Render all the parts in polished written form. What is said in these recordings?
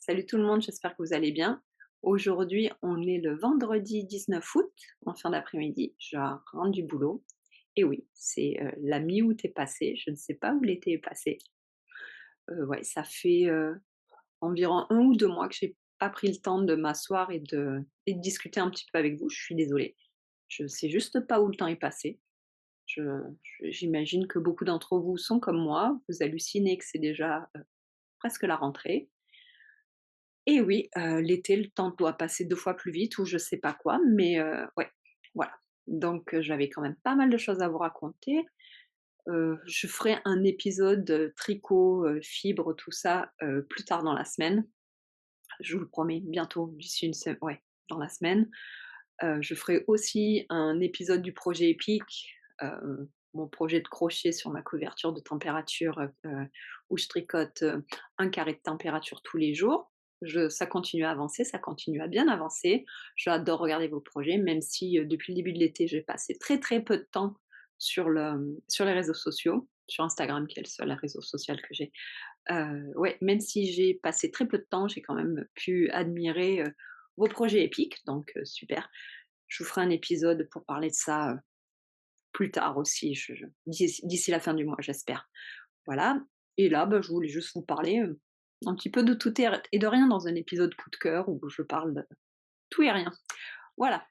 Salut tout le monde, j'espère que vous allez bien. Aujourd'hui, on est le vendredi 19 août, en fin d'après-midi. Je rentre du boulot. Et oui, c'est la mi-août est passée. Je ne sais pas où l'été est passé. Ouais, ça fait environ 1 ou 2 mois que j'ai pas pris le temps de m'asseoir et de discuter un petit peu avec vous. Je suis désolée. Je sais juste pas où le temps est passé. Je- J'imagine que beaucoup d'entre vous sont comme moi. Vous hallucinez que c'est déjà presque la rentrée. Et oui, l'été, le temps doit passer 2 fois plus vite ou je sais pas quoi, mais ouais, voilà. Donc j'avais quand même pas mal de choses à vous raconter. Je ferai un épisode, tricot, fibres, tout ça, plus tard dans la semaine. Je vous le promets, bientôt, d'ici une sem ouais, dans la semaine. Je ferai aussi un épisode du projet EPIC, mon projet de crochet sur ma couverture de température, où je tricote, 1 carré de température tous les jours. Ça continue à avancer, ça continue à bien avancer. J'adore regarder vos projets, même si, depuis le début de l'été, j'ai passé très, très peu de temps sur les réseaux sociaux, sur Instagram qui est le seul réseau social que j'ai. Ouais, même si j'ai passé très peu de temps, j'ai quand même pu admirer, vos projets épiques, donc super. Je vous ferai un épisode pour parler de ça, plus tard aussi, je d'ici la fin du mois, j'espère. Voilà, et là, bah, je voulais juste vous parler, un petit peu de tout et de rien dans un épisode coup de cœur où je parle de tout et rien. Voilà,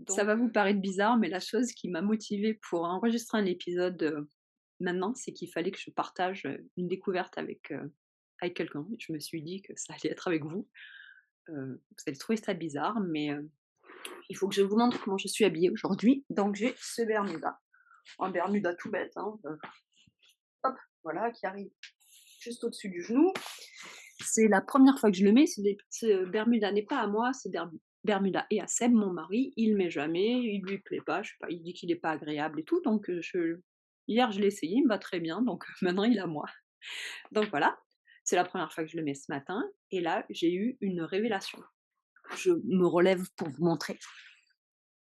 ça va vous paraître bizarre, mais la chose qui m'a motivée pour enregistrer un épisode, maintenant, c'est qu'il fallait que je partage, une découverte avec quelqu'un. Je me suis dit que ça allait être avec vous. Vous allez trouver ça bizarre, mais il faut que je vous montre comment je suis habillée aujourd'hui. Donc j'ai ce bermuda, un bermuda tout bête, hein, hop, voilà, qui arrive juste au-dessus du genou. C'est la première fois que je le mets. Ce bermuda n'est pas à moi, ce bermuda est à Seb, mon mari. Il le met jamais, il lui plaît pas, je sais pas, il dit qu'il est pas agréable et tout. Donc hier je l'ai essayé, il me va très bien, donc maintenant il est à moi. Donc voilà, c'est la première fois que je le mets ce matin. Et là, j'ai eu une révélation. Je me relève pour vous montrer.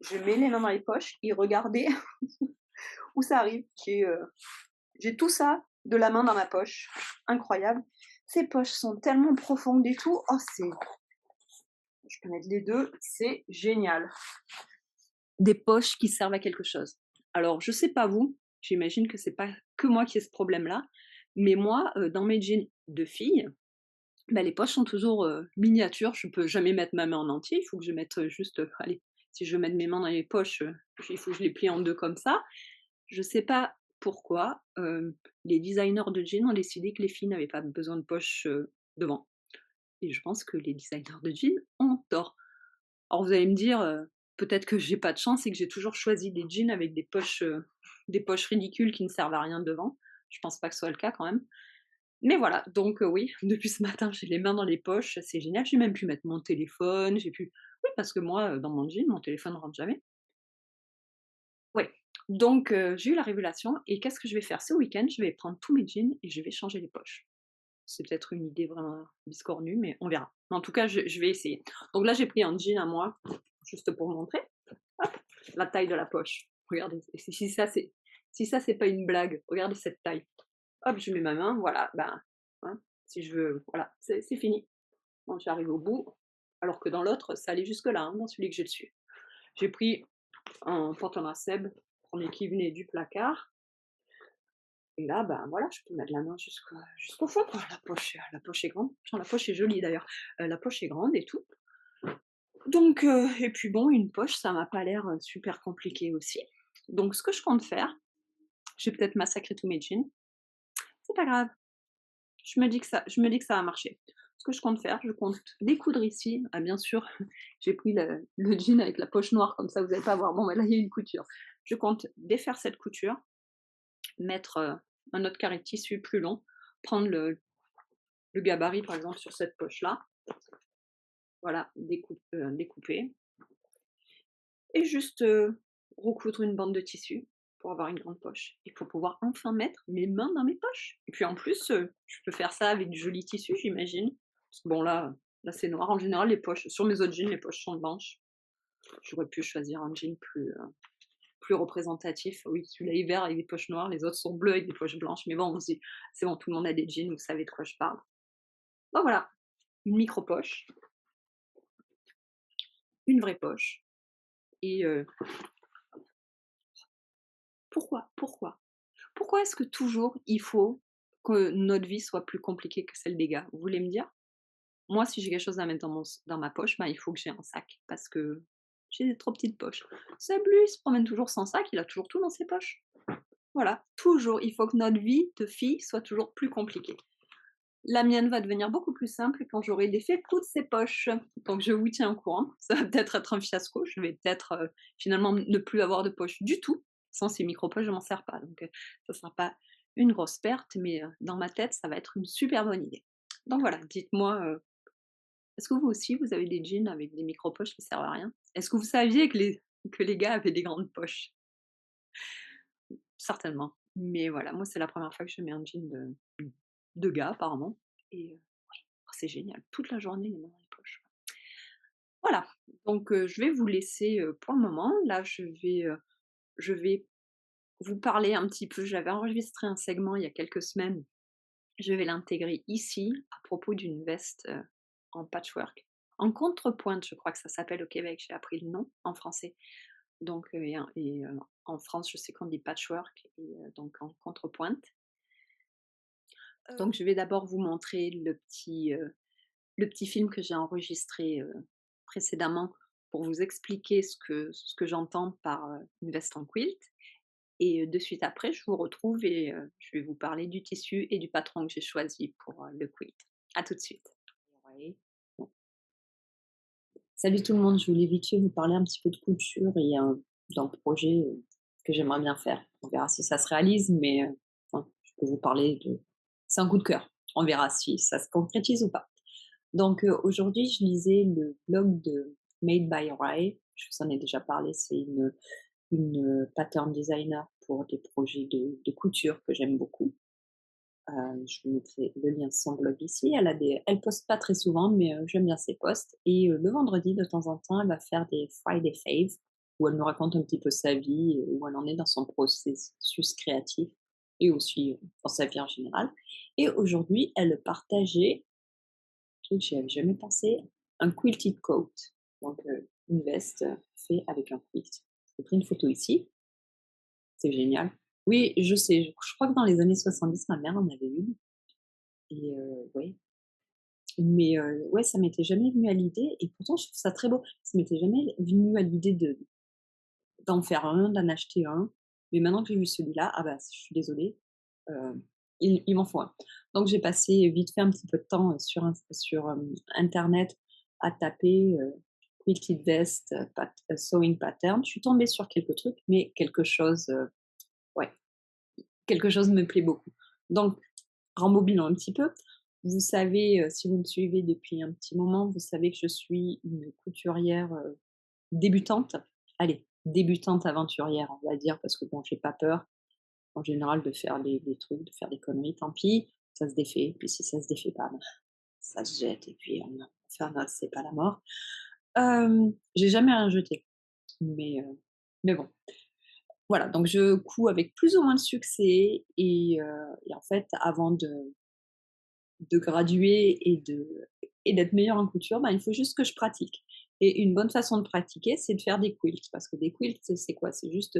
Je mets les mains dans les poches et regardez où ça arrive. J'ai tout ça de la main dans ma poche. Incroyable. Ces poches sont tellement profondes et tout. Oh, je peux mettre les deux, c'est génial. Des poches qui servent à quelque chose. Alors, je sais pas vous, j'imagine que c'est pas que moi qui ai ce problème-là, mais moi, dans mes jeans de fille, bah, les poches sont toujours miniatures. Je peux jamais mettre ma main en entier. Il faut que je mette juste, allez, si je veux mettre mes mains dans les poches, il faut que je les plie en deux comme ça. Je sais pas pourquoi, les designers de jeans ont décidé que les filles n'avaient pas besoin de poches, devant, et je pense que les designers de jeans ont tort. Alors vous allez me dire, peut-être que j'ai pas de chance et que j'ai toujours choisi des jeans avec des poches ridicules qui ne servent à rien devant. Je pense pas que ce soit le cas quand même. Mais voilà, donc oui, depuis ce matin, j'ai les mains dans les poches, c'est génial. J'ai même pu mettre mon téléphone, oui, parce que moi, dans mon jean, mon téléphone ne rentre jamais. Ouais, donc j'ai eu la révélation et qu'est-ce que je vais faire ce week-end? Je vais prendre tous mes jeans et je vais changer les poches. C'est peut-être une idée vraiment biscornue, mais on verra. Mais en tout cas, je vais essayer. Donc là, j'ai pris un jean à moi, juste pour vous montrer. Hop, la taille de la poche. Regardez, et si ça, c'est pas une blague, regardez cette taille. Hop, je mets ma main, voilà, ben, hein, si je veux, voilà, c'est fini. Bon, j'arrive au bout, alors que dans l'autre, ça allait jusque là, hein, dans celui que j'ai dessus. J'ai pris un pantalon à Seb, premier qui venait du placard, et là, ben voilà, je peux mettre la main jusqu'au fond, quoi. La poche est grande. Tiens, la poche est jolie d'ailleurs. La poche est grande et tout. Donc, et puis bon, une poche, ça m'a pas l'air super compliqué aussi. Donc, ce que je compte faire, je vais peut-être massacrer tous mes jeans. C'est pas grave. Je me dis que ça va marcher. Ce que je compte faire, je compte découdre ici. Ah, bien sûr, j'ai pris le jean avec la poche noire, comme ça vous allez pas voir. Bon, ben là, il y a une couture. Je compte défaire cette couture, mettre un autre carré de tissu plus long, prendre le gabarit par exemple sur cette poche-là, voilà, découper, et juste recoudre une bande de tissu pour avoir une grande poche et pour pouvoir enfin mettre mes mains dans mes poches. Et puis en plus, je peux faire ça avec du joli tissu, j'imagine. Parce que bon là c'est noir. En général, les poches sur mes autres jeans, les poches sont blanches. J'aurais pu choisir un jean plus représentatif. Oui, celui-là est vert avec des poches noires, les autres sont bleus avec des poches blanches. Mais bon, c'est bon, tout le monde a des jeans, vous savez de quoi je parle. Donc voilà. une micro-poche, une vraie poche et pourquoi? Pourquoi? Pourquoi est-ce que toujours il faut que notre vie soit plus compliquée que celle des gars? Vous voulez me dire? Moi, si j'ai quelque chose à mettre dans ma poche, ben, il faut que j'ai un sac parce que j'ai des trop petites poches. Seb, lui, il se promène toujours sans sac, il a toujours tout dans ses poches. Voilà, toujours, il faut que notre vie de fille soit toujours plus compliquée. La mienne va devenir beaucoup plus simple quand j'aurai défait toutes ces poches. Donc je vous tiens au courant. Ça va peut-être être un fiasco. Je vais peut-être, finalement ne plus avoir de poche du tout. Sans ces micro-poches, je m'en sers pas. Donc ça sera pas une grosse perte, mais dans ma tête, ça va être une super bonne idée. Donc voilà, dites-moi, est-ce que vous aussi, vous avez des jeans avec des micro-poches qui servent à rien? Est-ce que vous saviez que les gars avaient des grandes poches? Certainement. Mais voilà, moi, c'est la première fois que je mets un jean de gars apparemment et oui, oh, c'est génial. Toute la journée, les mains dans les poches. Voilà, donc je vais vous laisser, pour le moment. Là, je vais vous parler un petit peu. J'avais enregistré un segment il y a quelques semaines. Je vais l'intégrer ici à propos d'une veste, en patchwork. En contrepointe, je crois que ça s'appelle au Québec, j'ai appris le nom en français. Donc en France, je sais qu'on dit patchwork et donc en contrepointe. Donc je vais d'abord vous montrer le petit film que j'ai enregistré, précédemment pour vous expliquer ce que j'entends par, une veste en quilt et de suite après, je vous retrouve et je vais vous parler du tissu et du patron que j'ai choisi pour, le quilt. À tout de suite. Ouais. Bon. Salut tout le monde, je voulais vite fait vous parler un petit peu de couture et d'un projet, que j'aimerais bien faire. On verra si ça se réalise, mais enfin, je peux vous parler de c'est un coup de cœur. On verra si ça se concrétise ou pas. Donc aujourd'hui, je lisais le blog de Made by Rai. Je vous en ai déjà parlé, c'est pattern designer pour des projets de couture que j'aime beaucoup. Je vous mettrai le lien de son blog ici. Elle poste pas très souvent, mais j'aime bien ses posts. Et le vendredi, de temps en temps, elle va faire des Friday Faves où elle nous raconte un petit peu sa vie, où elle en est dans son processus créatif et aussi dans sa vie en général. Et aujourd'hui, elle partageait, truc que j'y avais jamais pensé, un quilted coat. Donc une veste faite avec un quilt. J'ai pris une photo ici, c'est génial. Oui, je sais, je crois que dans les années 70, ma mère en avait une et ouais, mais ouais, ça m'était jamais venu à l'idée et pourtant je trouve ça très beau. Ça m'était jamais venu à l'idée d'en faire un, d'en acheter un, mais maintenant que j'ai vu celui-là, ah bah, je suis désolée, heu, il m'en faut un. Donc j'ai passé vite fait un petit peu de temps, sur internet à taper, quilted vest, sewing pattern. Je suis tombée sur quelques trucs, mais ouais, quelque chose me plaît beaucoup. Donc rembobinons un petit peu. Vous savez, si vous me suivez depuis un petit moment, vous savez que je suis une couturière, débutante. Allez, débutante aventurière, on va dire, parce que bon, j'ai pas peur, en général, de faire des trucs, de faire des conneries, tant pis, ça se défait. Puis si ça se défait pas, ben, ça se jette et puis on en fait un autre, c'est pas la mort. J'ai jamais rien jeté, mais bon. Voilà, donc je couds avec plus ou moins de succès et en fait, avant de graduer et d'être meilleure en couture, ben, il faut juste que je pratique. Et une bonne façon de pratiquer, c'est de faire des quilts. Parce que des quilts, c'est quoi? C'est juste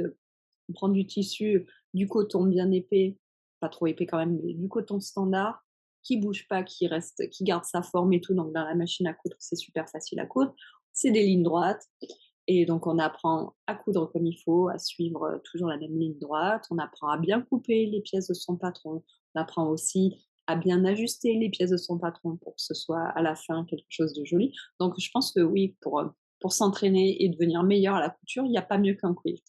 prendre du tissu, du coton bien épais, pas trop épais quand même, mais du coton standard, qui bouge pas, qui garde sa forme et tout. Donc dans la machine à coudre, c'est super facile à coudre. C'est des lignes droites. Et donc on apprend à coudre comme il faut, à suivre toujours la même ligne droite. On apprend à bien couper les pièces de son patron. On apprend aussi à bien ajuster les pièces de son patron pour que ce soit à la fin quelque chose de joli. Donc je pense que oui, pour s'entraîner et devenir meilleur à la couture, il n'y a pas mieux qu'un quilt.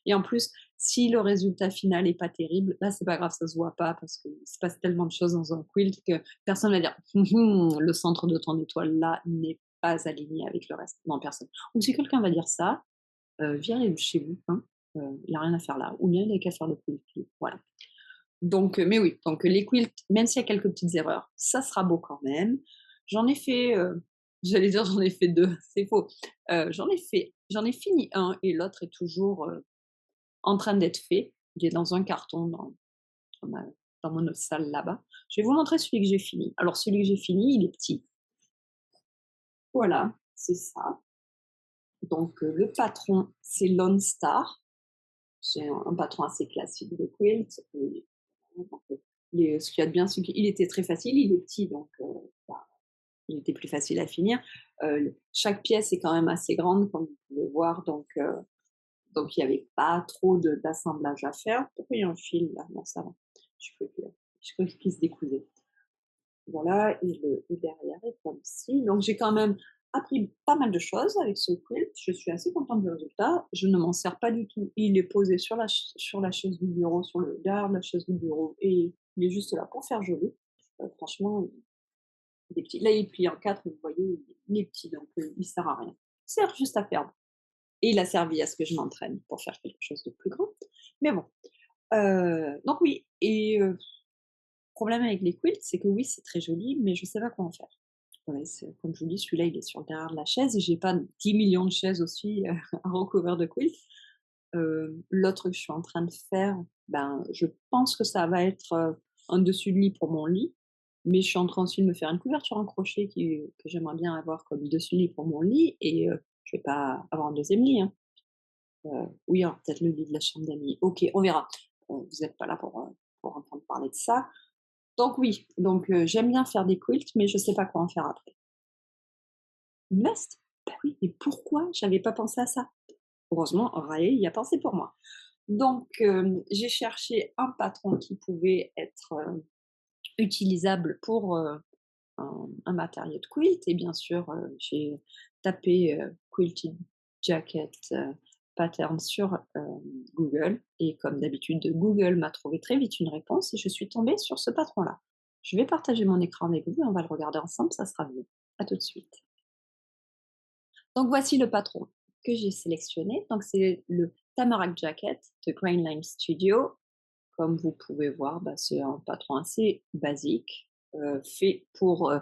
Et en plus, si le résultat final est pas terrible, là c'est pas grave, ça se voit pas parce qu'il se passe tellement de choses dans un quilt que personne va dire: «Hum, hum, le centre de ton étoile là n'est pas aligné avec le reste». Non, personne. Ou si quelqu'un va dire ça, virez-le de chez vous, hein, il a rien à faire là. Ou bien il a qu'à faire le quilt, voilà. Donc mais oui, donc les quilts, même s'il y a quelques petites erreurs, ça sera beau quand même. J'en ai fait, j'allais dire j'en ai fait 2, c'est faux. J'en ai fini un et l'autre est toujours, en train d'être fait. Il est dans un carton dans ma dans mon autre salle là-bas. Je vais vous montrer celui que j'ai fini. Alors celui que j'ai fini, il est petit. Voilà, c'est ça. Donc le patron, c'est Lone Star. C'est un patron assez classique de quilt et donc ce qu'il y a de bien, c'est qu'il était très facile, il est petit donc bah, il était plus facile à finir. Chaque pièce est quand même assez grande comme vous pouvez voir donc il y avait pas trop d'assemblage à faire. Pourquoi il y a un fil là? Non, ça va. Je croyais qu'il se décousait. Voilà, et derrière est comme ci. Donc j'ai quand même appris pas mal de choses avec ce quilt. Je suis assez contente du résultat. Je ne m'en sers pas du tout. Il est posé sur la chaise du bureau, sur le derrière de la chaise du bureau et il est juste là pour faire joli. Franchement, il est petit. Là, il est plié en 4, vous voyez, il est petit donc il sert à rien. Il sert juste à faire et il a servi à ce que je m'entraîne pour faire quelque chose de plus grand. Mais bon, donc oui et problème avec les quilts, c'est que oui, c'est très joli, mais je sais pas quoi en faire. Ouais, c'est comme je vous dis, celui-là, il est sur le derrière de la chaise et j'ai pas 10 millions de chaises aussi, à recouvert de quilts. L'autre que je suis en train de faire, ben, je pense que ça va être, un dessus de lit pour mon lit, mais je suis en train aussi de me faire une couverture en crochet que j'aimerais bien avoir comme dessus de lit pour mon lit et je vais pas avoir un deuxième lit, hein. Oui, alors peut-être le lit de la chambre d'amis. OK, on verra. Vous êtes pas là pour entendre parler de ça. Donc oui, donc j'aime bien faire des quilts, mais je sais pas quoi en faire après. Une veste? Bah oui, mais pourquoi j'avais pas pensé à ça? Heureusement, Raël y a pensé pour moi. Donc j'ai cherché un patron qui pouvait être, utilisable pour, un matériau de quilt et bien sûr, j'ai tapé, quilted jacket, pattern sur, Google et comme d'habitude, Google m'a trouvé très vite une réponse et je suis tombée sur ce patron-là. Je vais partager mon écran avec vous et on va le regarder ensemble, ça sera mieux. À tout de suite. Donc voici le patron que j'ai sélectionné. Donc c'est le Tamarack Jacket de Grainline Studio. Comme vous pouvez voir, bah, c'est un patron assez basique, fait pour,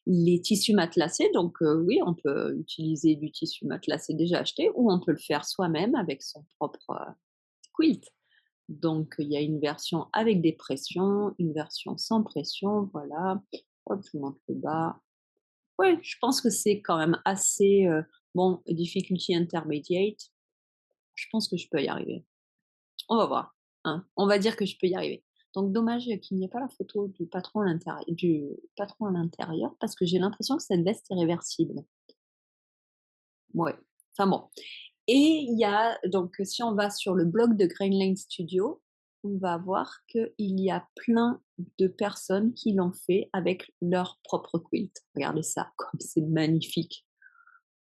les tissus matelassés. Donc oui, on peut utiliser du tissu matelassé déjà acheté ou on peut le faire soi-même avec son propre, quilt. Donc il y a une version avec des pressions, une version sans pression, voilà. Hop, je vous montre le bas. Ouais, je pense que c'est quand même assez, bon, difficulty intermediate, je pense que je peux y arriver. On va voir, hein. On va dire que je peux y arriver. Donc dommage qu'il n'y ait pas la photo du patron à l'intérieur parce que j'ai l'impression que cette veste est réversible. Ouais, enfin bon. Et il y a donc si on va sur le blog de Green Lane Studio, on va voir qu'il y a plein de personnes qui l'ont fait avec leur propre quilt. Regardez ça, comme c'est magnifique.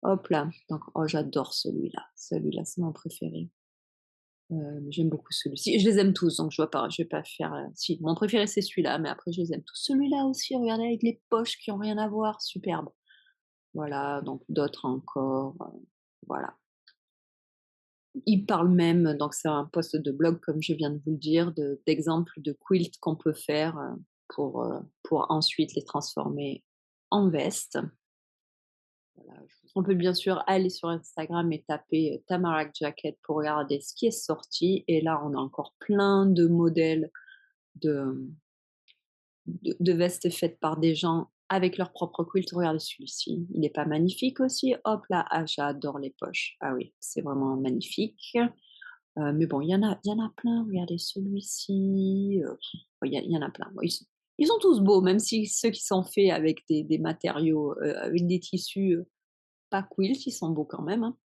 Hop là, donc oh j'adore celui-là. Celui-là, c'est mon préféré. J'aime beaucoup celui-ci. Je les aime tous, donc je vais pas faire, si, mon préféré c'est celui-là, mais après je les aime tous. Celui-là aussi, regardez avec les poches qui ont rien à voir, superbe. Voilà, donc d'autres encore, voilà. Il parle même, donc c'est un post de blog comme je viens de vous le dire, d'exemples de quilts qu'on peut faire, pour ensuite les transformer en veste. Voilà, on peut bien sûr aller sur Instagram et taper, Tamarack Jacket pour regarder ce qui est sorti et là, on a encore plein de modèles de, de vestes faites par des gens avec leur propre quilt. Regardez celui-ci, il est pas magnifique aussi? Hop là, ah j'adore les poches. Ah oui, c'est vraiment magnifique. Mais bon, il y en a plein, regardez celui-ci, il y en a plein. Bon, ils sont tous beaux, même si ceux qui sont faits avec des matériaux, avec des tissus, pas quilt, ils sont beaux quand même, hein.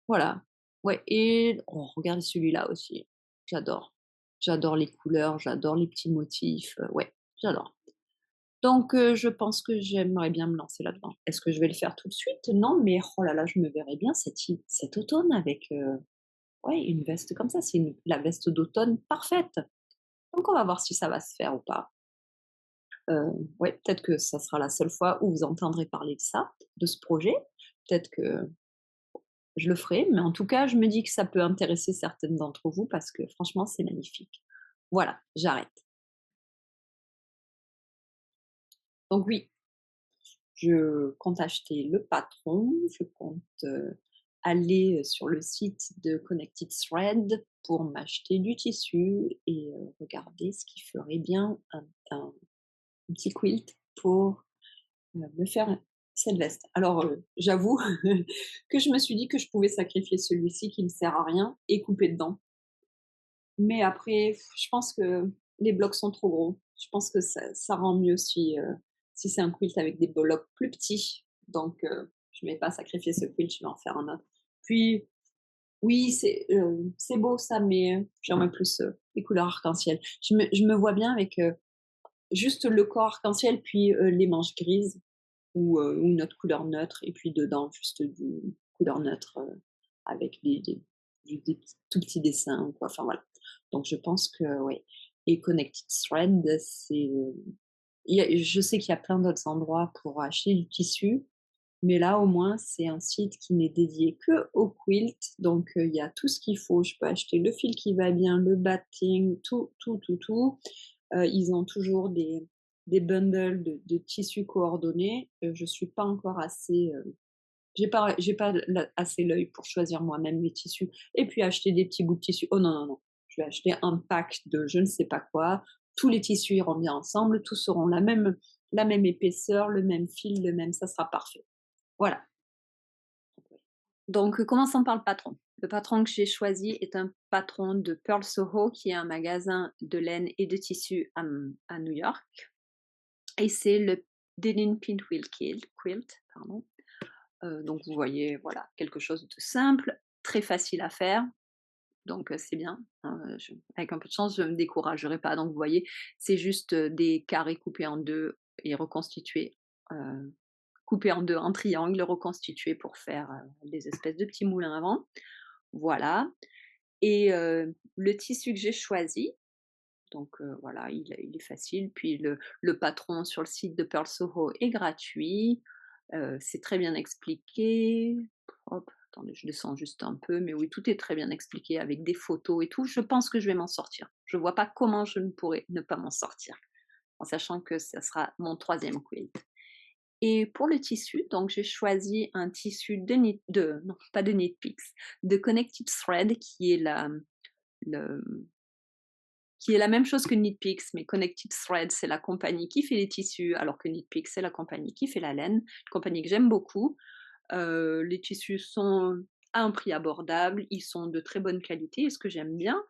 Voilà. Ouais et oh regardez celui-là aussi, j'adore. J'adore les couleurs, j'adore les petits motifs, ouais, j'adore. Donc je pense que j'aimerais bien me lancer là-dedans. Est-ce que je vais le faire tout de suite? Non, mais oh là là, je me verrais bien cet automne avec, ouais, une veste comme ça. C'est la veste d'automne parfaite. Donc on va voir si ça va se faire ou pas. Ouais, peut-être que ça sera la seule fois où vous entendrez parler de ça, de ce projet. Peut-être que je le ferai, mais en tout cas, je me dis que ça peut intéresser certaines d'entre vous parce que franchement, c'est magnifique. Voilà, j'arrête. Donc oui, je compte acheter le patron, je compte, aller, sur le site de Connected Thread pour m'acheter du tissu et regarder ce qui ferait bien un petit quilt pour, me faire Cette veste. Alors, j'avoue que je me suis dit que je pouvais sacrifier celui-ci qui me sert à rien et couper dedans. Mais après, je pense que les blocs sont trop gros. Je pense que ça rend mieux si c'est un quilt avec des blocs plus petits. Donc, je ne vais pas sacrifier ce quilt, je vais en faire un autre. Puis, oui, c'est beau ça, mais j'aimerais plus, les couleurs arc-en-ciel. Je me vois bien avec, juste le corps arc-en-ciel, puis, les manches grises ou une autre couleur neutre et puis dedans juste du couleur neutre, avec des petits tout petits dessins ou quoi, enfin voilà. Donc je pense que ouais, et Connected Thread, je sais qu'il y a plein d'autres endroits pour acheter du tissu, mais là au moins c'est un site qui n'est dédié que au quilt, donc il y a tout ce qu'il faut. Je peux acheter le fil qui va bien, le batting, tout, tout, tout, tout. Ils ont toujours des bundles de tissus coordonnés. Je suis pas encore assez, j'ai pas assez l'œil pour choisir moi-même mes tissus et puis acheter des petits bouts de tissu. Oh non, non, non, je vais acheter un pack de je ne sais pas quoi. Tous les tissus iront bien ensemble, tous auront la même épaisseur, le même fil, ça sera parfait. Voilà. Donc, commençons par le patron. Le patron que j'ai choisi est un patron de Pearl Soho, qui est un magasin de laine et de tissu à New York. Et c'est le Denim Pinwheel Quilt, pardon. Donc vous voyez, voilà, quelque chose de simple, très facile à faire. Donc c'est bien, hein, avec un peu de chance, je ne me découragerai pas. Donc vous voyez, c'est juste des carrés coupés en deux et reconstitués, coupés en deux en triangle, reconstitués pour faire des espèces de petits moulins à vent. Voilà. Et le tissu que j'ai choisi, donc voilà, il est facile. Puis le patron sur le site de Pearl Soho est gratuit, c'est très bien expliqué. Hop, attendez, je descends juste un peu, mais oui, tout est très bien expliqué avec des photos et tout. Je pense que je vais m'en sortir. Je vois pas comment je ne pourrais ne pas m'en sortir, en sachant que ça sera mon troisième quilt. Et pour le tissu, donc j'ai choisi un tissu non, pas de Knit Picks, de Connected Thread, le qui est la même chose que KnitPicks, mais Connected Thread, c'est la compagnie qui fait les tissus, alors que KnitPicks, c'est la compagnie qui fait la laine, une compagnie que j'aime beaucoup. Les tissus sont à un prix abordable, ils sont de très bonne qualité, et ce que j'aime bien,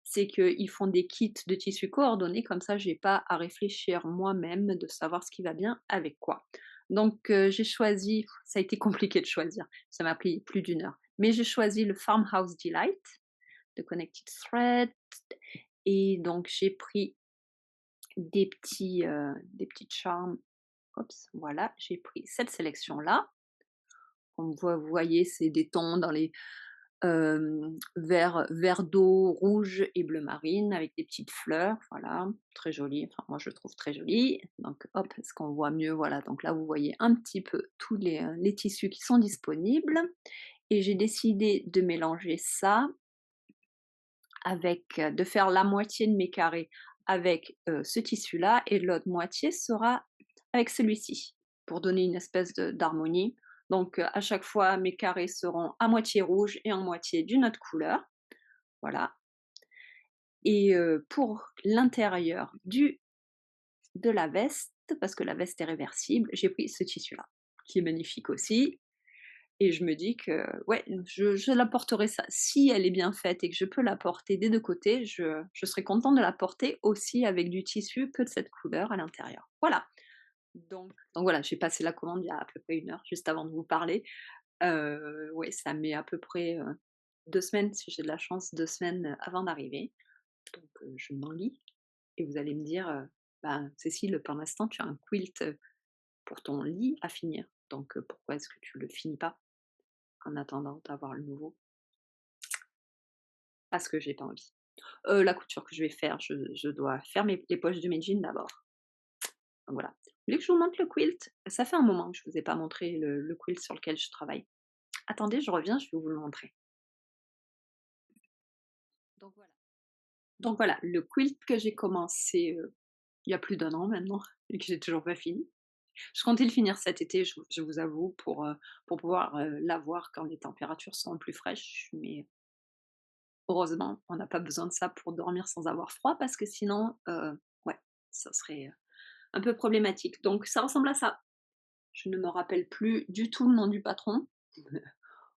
c'est qu'ils font des kits de tissus coordonnés, comme ça j'ai pas à réfléchir moi-même de savoir ce qui va bien avec quoi. Donc j'ai choisi, ça a été compliqué de choisir, ça m'a pris plus d'une heure, mais j'ai choisi le Farmhouse Delight de Connected Thread, et donc j'ai pris des petits charms. Oups, voilà, j'ai pris cette sélection-là. Comme vous voyez, c'est des tons dans les vert d'eau, rouge et bleu marine avec des petites fleurs, voilà, très joli. Enfin, moi je le trouve très joli. Donc, hop, est-ce qu'on voit mieux? Voilà, donc là vous voyez un petit peu tous les tissus qui sont disponibles. Et j'ai décidé de mélanger ça avec, de faire la moitié de mes carrés avec ce tissu-là et l'autre moitié sera avec celui-ci, pour donner une espèce d'harmonie. Donc à chaque fois, mes carrés seront à moitié rouge et en moitié d'une autre couleur, voilà. Et pour l'intérieur de la veste, parce que la veste est réversible, j'ai pris ce tissu-là, qui est magnifique aussi. Et je me dis que ouais, je la porterai, ça si elle est bien faite et que je peux la porter des 2 côtés, je serais contente de la porter aussi avec du tissu que de cette couleur à l'intérieur. Voilà, donc voilà, j'ai passé la commande il y a à peu près une heure, juste avant de vous parler. Ouais, ça met à peu près, 2 semaines, si j'ai de la chance, 2 semaines, avant d'arriver. Donc je m'enlis et vous allez me dire, «Ben, Cécile, pour l'instant, tu as un quilt, pour ton lit à finir, donc pourquoi est-ce que tu le finis pas?» En attendant d'avoir le nouveau, parce que j'ai pas envie. La couture que je vais faire, je dois faire les poches de mes jeans d'abord. Donc voilà. Vous voulez que je vous montre le quilt? Ça fait un moment que je vous ai pas montré le quilt sur lequel je travaille. Attendez, je reviens, je vais vous le montrer. Donc voilà. Donc voilà, le quilt que j'ai commencé, il y a plus d'un an maintenant et que j'ai toujours pas fini. Je comptais le finir cet été, je vous avoue, pour pouvoir, l'avoir quand les températures seront plus fraîches, mais heureusement, on n'a pas besoin de ça pour dormir sans avoir froid parce que sinon, ouais, ça serait, un peu problématique. Donc ça ressemble à ça. Je ne me rappelle plus du tout le nom du patron.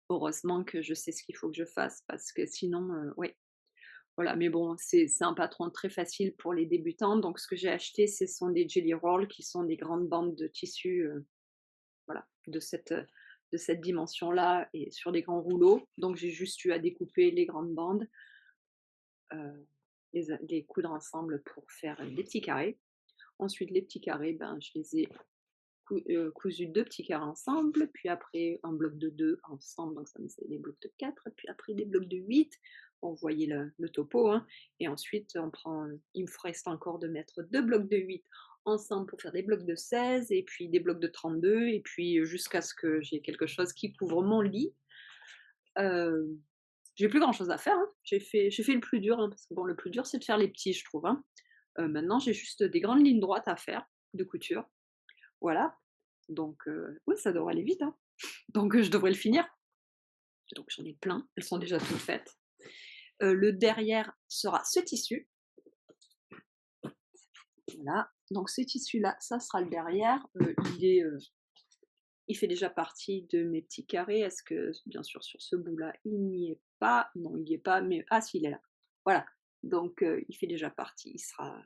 Heureusement que je sais ce qu'il faut que je fasse parce que sinon, ouais, voilà, mais bon, c'est un patron très facile pour les débutants. Donc ce que j'ai acheté, ce sont des jelly rolls qui sont des grandes bandes de tissu, voilà, de cette dimension-là et sur des grands rouleaux. Donc j'ai juste eu à découper les grandes bandes, les coudre ensemble pour faire des petits carrés. Ensuite, les petits carrés, ben, je les ai cousu 2 petits carrés ensemble, puis après un bloc de 2 ensemble, donc ça me faisait des blocs de 4, puis après des blocs de 8. Bon, vous voyez le topo, hein, et ensuite on prend, il me reste encore de mettre 2 blocs de 8 ensemble pour faire des blocs de 16 et puis des blocs de 32 et puis, jusqu'à ce que j'ai quelque chose qui couvre mon lit. Hem, j'ai plus grand chose à faire, hein. J'ai fait le plus dur, hein, parce que bon, le plus dur, c'est de faire les petits, je trouve, hein. Maintenant, j'ai juste des grandes lignes droites à faire de couture, voilà. Donc oui, ça devrait aller vite, hein. Donc je devrais le finir. Donc j'en ai plein, elles sont déjà toutes faites. Le derrière sera ce tissu, voilà. Donc ce tissu-là, ça sera le derrière. Il fait déjà partie de mes petits carrés. Est-ce que bien sûr sur ce bout-là, il n'y est pas? Non, il n'y est pas, mais ah si, il est là. Voilà. Donc il fait déjà partie, il sera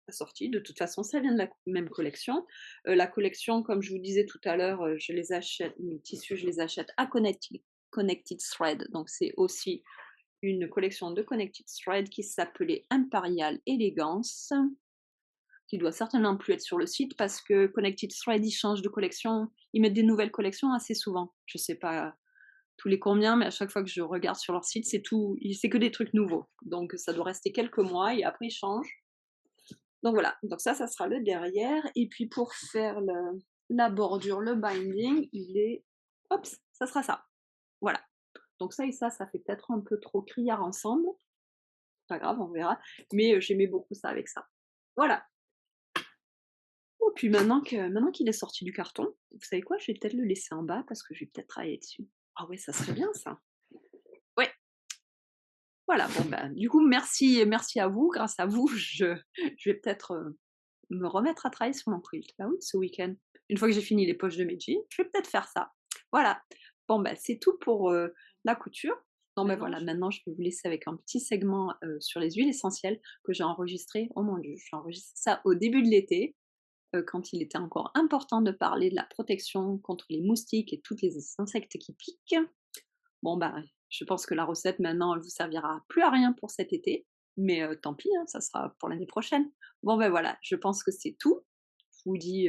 assorti. De toute façon, ça vient de la même collection. La collection, comme je vous disais tout à l'heure, je les achète mes tissus, je les achète à Connected Thread. Donc c'est aussi une collection de Connected Thread qui s'appelait Imperial Elegance, qui doit certainement plus être sur le site parce que Connected Thread, ils changent de collection, ils mettent des nouvelles collections assez souvent. Je sais pas tous les combien, mais à chaque fois que je regarde sur leur site, c'est que des trucs nouveaux. Donc ça doit rester quelques mois et après ils changent. Donc voilà, donc ça sera le derrière. Et puis pour faire la bordure, le binding, hop, ça sera ça. Voilà. Donc ça et ça fait peut-être un peu trop criard ensemble. Pas grave, on verra. Mais j'aimais beaucoup ça avec ça. Voilà. Oh, puis maintenant qu'il est sorti du carton, vous savez quoi? Je vais peut-être le laisser en bas parce que je vais peut-être travailler dessus. Ah ouais, ça serait bien ça. Ouais, voilà, bon bah, du coup merci à vous. Grâce à vous, je vais peut-être, me remettre à travailler sur mon quilt. Bah oui, ce week-end. Une fois que j'ai fini les poches de mes jeans, je vais peut-être faire ça. Voilà. Bon bah, c'est tout pour, la couture. Bon bah, voilà, maintenant je vais vous laisser avec un petit segment, sur les huiles essentielles que j'ai enregistré. Oh mon Dieu, j'ai enregistré ça au début de l'été. Quand il était encore important de parler de la protection contre les moustiques et tous les insectes qui piquent. Bon, bah, je pense que la recette maintenant, elle vous servira plus à rien pour cet été, mais tant pis, hein, ça sera pour l'année prochaine. Bon, ben voilà, je pense que c'est tout. Je vous dis,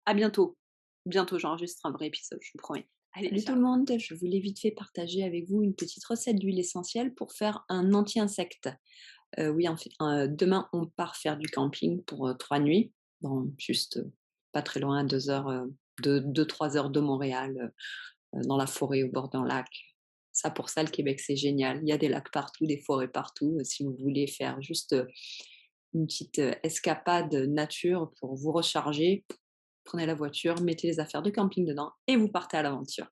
à bientôt. Bientôt, j'enregistre un vrai épisode, je vous promets. Allez, salut tout le monde, je voulais vite fait partager avec vous une petite recette d'huile essentielle pour faire un anti-insecte. Oui, en fait, demain, on part faire du camping pour 3 nuits, dans juste, pas très loin, 2 heures, 2-3 heures de Montréal, dans la forêt au bord d'un lac. Ça, pour ça, le Québec, c'est génial. Il y a des lacs partout, des forêts partout. Si vous voulez faire juste, une petite, escapade nature pour vous recharger, prenez la voiture, mettez les affaires de camping dedans et vous partez à l'aventure.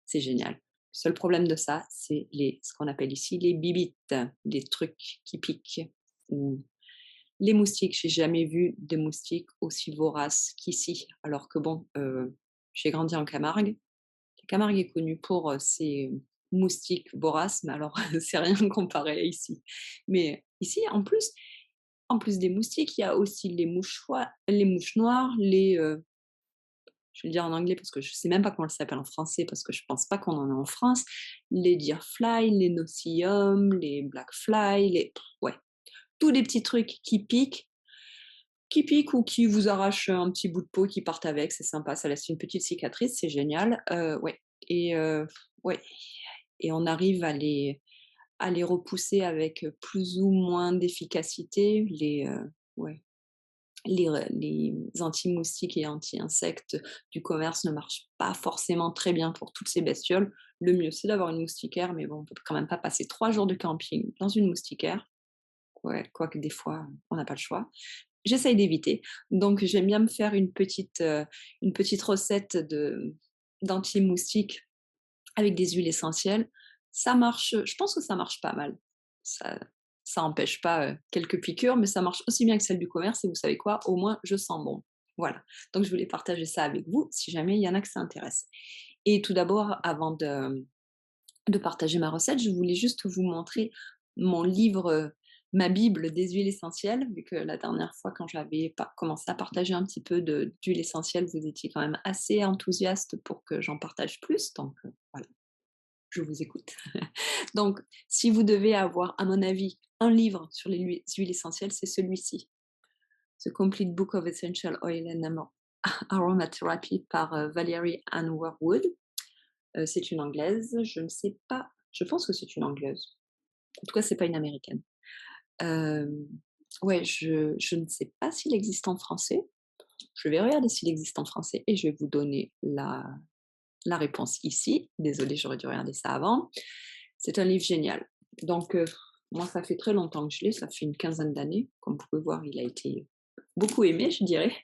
C'est génial. Le seul problème de ça, c'est ce qu'on appelle ici les bibites, les trucs qui piquent ou les moustiques. J'ai jamais vu des moustiques aussi voraces qu'ici. Alors que bon, j'ai grandi en Camargue. La Camargue est connue pour ses moustiques voraces, mais alors c'est rien comparé à ici. Mais ici, en plus des moustiques, il y a aussi les mouches noires, je vais le dire en anglais parce que je ne sais même pas comment ça s'appelle en français parce que je ne pense pas qu'on en a en France. Les deer fly, les no-see-um, les black fly, ouais, tous les petits trucs qui piquent ou qui vous arrachent un petit bout de peau, qui partent avec, c'est sympa, ça laisse une petite cicatrice, c'est génial. Ouais, et ouais, et on arrive à les repousser avec plus ou moins d'efficacité. Ouais, les anti-moustiques et anti-insectes du commerce ne marchent pas forcément très bien pour toutes ces bestioles. Le mieux, c'est d'avoir une moustiquaire, mais bon, on peut quand même pas passer 3 jours de camping dans une moustiquaire. Ouais, quoique des fois, on n'a pas le choix. J'essaye d'éviter. Donc j'aime bien me faire une petite recette d'anti-moustique avec des huiles essentielles. Ça marche, je pense que ça marche pas mal. Ça ça empêche pas, quelques piqûres, mais ça marche aussi bien que celle du commerce et vous savez quoi? Au moins je sens bon. Voilà, donc je voulais partager ça avec vous, si jamais il y en a que ça intéresse. Et tout d'abord, avant de partager ma recette, je voulais juste vous montrer mon livre, ma bible des huiles essentielles, vu que la dernière fois quand j'avais commencé à partager un petit peu d'huile essentielle, vous étiez quand même assez enthousiaste pour que j'en partage plus, donc voilà, je vous écoute. Donc, si vous devez avoir, à mon avis, un livre sur les huiles essentielles, c'est celui-ci, The Complete Book of Essential Oil and Aromatherapy par Valerie Ann Warwood. C'est une anglaise, je ne sais pas, je pense que c'est une anglaise. En tout cas, c'est pas une américaine. Hem, ouais, je ne sais pas s'il existe en français. Je vais regarder s'il existe en français et je vais vous donner la réponse ici. Désolée, j'aurais dû regarder ça avant. C'est un livre génial. Donc, moi, ça fait très longtemps que je l'ai, ça fait une quinzaine d'années. Comme vous pouvez voir, il a été beaucoup aimé, je dirais.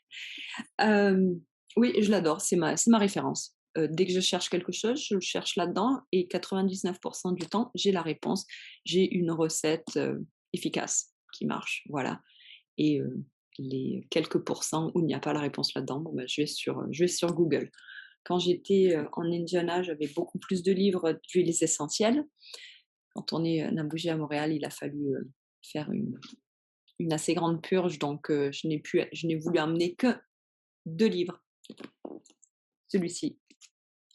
Hem, oui, je l'adore, c'est ma référence. Dès que je cherche quelque chose, je le cherche là-dedans et 99 du temps, j'ai la réponse. J'ai une recette, efficace qui marche, voilà. Et les quelques pourcents où il n'y a pas la réponse là-dedans, bon, bah, je vais sur Google. Quand j'étais, en Indiana, j'avais beaucoup plus de livres d'huiles essentielles. Quand on a bougé à Montréal, il a fallu, faire une assez grande purge, donc je n'ai voulu emmener que 2 livres, celui-ci.